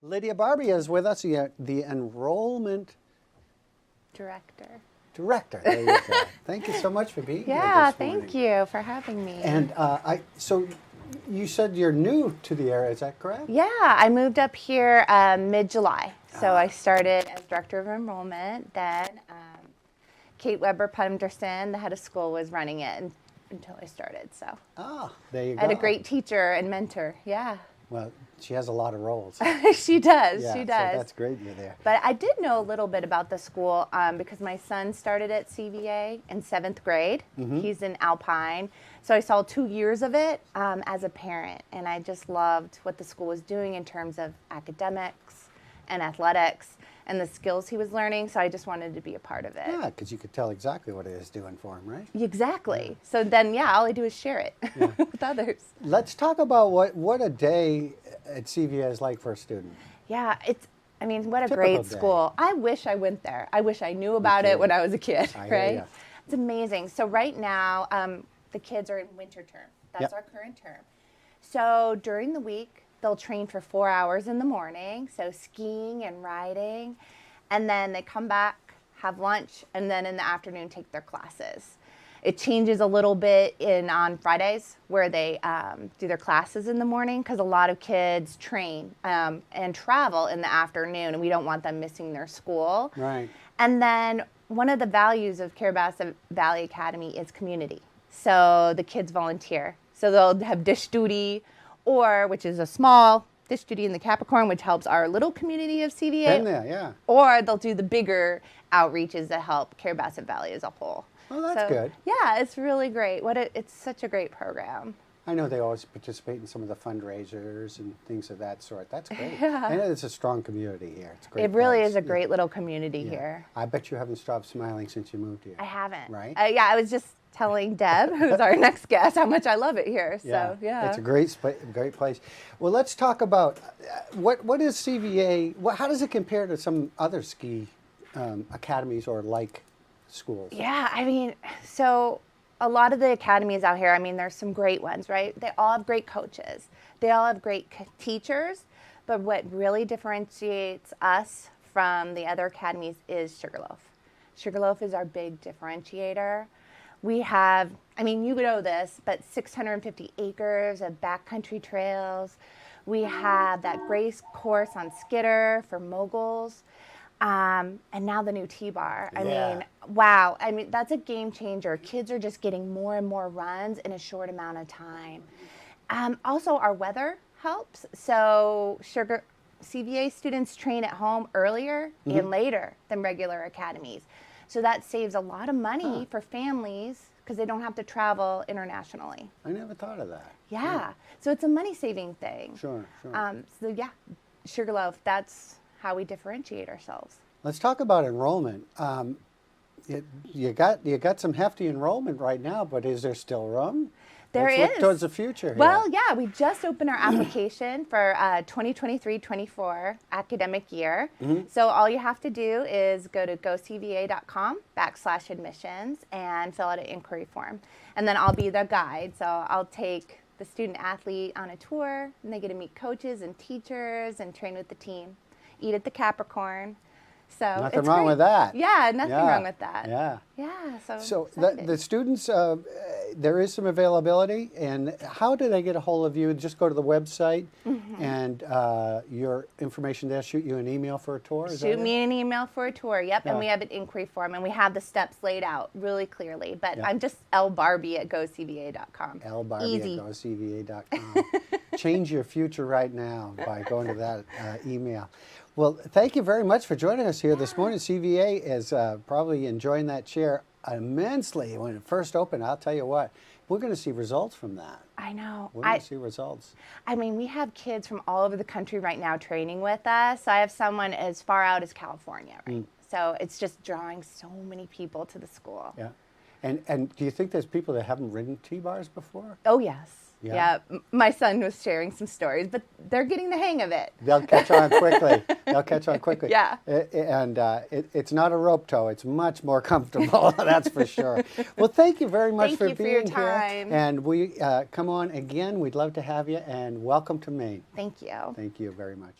Lydia Barbie is with us, the enrollment Director. director. There you go. Thank you so much for being here Yeah, this morning. thank you for having me. And so you said you're new to the area, is that correct? Yeah, I moved up here mid-July. So I started as Director of Enrollment. Then Kate Weber-Punderson, the head of school, was running it until I started. So there you go. I had a great teacher and mentor. Yeah. Well, she has a lot of roles. She does. Yeah, she does. So that's great you're there. But I did know a little bit about the school because my son started at CVA in 7th grade. He's in Alpine. So I saw 2 years of it as a parent. And I just loved what the school was doing in terms of academics and athletics and the skills he was learning. So I just wanted to be a part of it. Yeah, because you could tell exactly what it is doing for him, right? Exactly. Yeah. So then, yeah, all I do is share it with others. Let's talk about what a day at CVA is like for a student. Yeah, I mean, what a Typical great day. school. I wish I went there. I wish I knew about it when I was a kid, right? It's amazing. So right now, the kids are in winter term. That's our current term. So during the week, they'll train for 4 hours in the morning, so skiing and riding, and then they come back, have lunch, and then in the afternoon take their classes. It changes a little bit on Fridays where they do their classes in the morning because a lot of kids train and travel in the afternoon, and we don't want them missing their school. Right. And then one of the values of Carabassa Valley Academy is community. So the kids volunteer. So they'll have dish duty, which is a small dish duty in the Capricorn, which helps our little community of CVA. Been there, yeah. Or they'll do the bigger outreaches that help Carabassa Valley as a whole. Well, that's good. Yeah, it's really great. It's such a great program. I know they always participate in some of the fundraisers and things of that sort. That's great. Yeah. I know it's a strong community here. It's a great It really place. is a great little community here. I bet you haven't stopped smiling since you moved here. I haven't. Right? Yeah, I was just telling Deb, who's our next guest, how much I love it here. So, yeah. It's a great place. Well, let's talk about what is CVA, how does it compare to some other ski academies or like schools? Yeah, I mean, so a lot of the academies out here, I mean, there's some great ones, right? They all have great coaches. They all have great teachers. But what really differentiates us from the other academies is Sugarloaf. Sugarloaf is our big differentiator. We have, I mean, you know this, but 650 acres of backcountry trails. We have that race course on Skitter for moguls. And now the new T-bar. I mean, wow. I mean, that's a game changer. Kids are just getting more and more runs in a short amount of time. Also, our weather helps. So CVA students train at home earlier and later than regular academies. So that saves a lot of money for families because they don't have to travel internationally. I never thought of that. Yeah. So it's a money-saving thing. Sure. So yeah, Sugarloaf, that's how we differentiate ourselves. Let's talk about enrollment. You got some hefty enrollment right now, but is there still room? Let's look towards the future here. Well, yeah, we just opened our application for 2023-24 academic year. So all you have to do is go to gocva.com/admissions and fill out an inquiry form. And then I'll be the guide. So I'll take the student athlete on a tour, and they get to meet coaches and teachers and train with the team, eat at the Capricorn. So nothing wrong with that. Yeah, nothing wrong with that. Yeah. Yeah. So the students, there is some availability, and how do they get a hold of you? Just go to the website, and your information there. Shoot you an email for a tour. Shoot me an email for a tour. Yep, and we have an inquiry form, and we have the steps laid out really clearly. But I'm just lbarbie@gocva.com. lbarbie@gocva.com. Change your future right now by going to that email. Well, thank you very much for joining us here this morning. CVA is probably enjoying that chair immensely. When it first opened, I'll tell you what, we're going to see results from that. I know. We're going to see results. I mean, we have kids from all over the country right now training with us. I have someone as far out as California, right? So it's just drawing so many people to the school. Yeah. And do you think there's people that haven't ridden T-bars before? Oh, yes. Yeah. My son was sharing some stories, but they're getting the hang of it. They'll catch on quickly. They'll catch on quickly. Yeah. And it's not a rope tow. It's much more comfortable, that's for sure. Well, thank you very much for being your time. here. And we come on again. We'd love to have you. And welcome to Maine. Thank you. Thank you very much.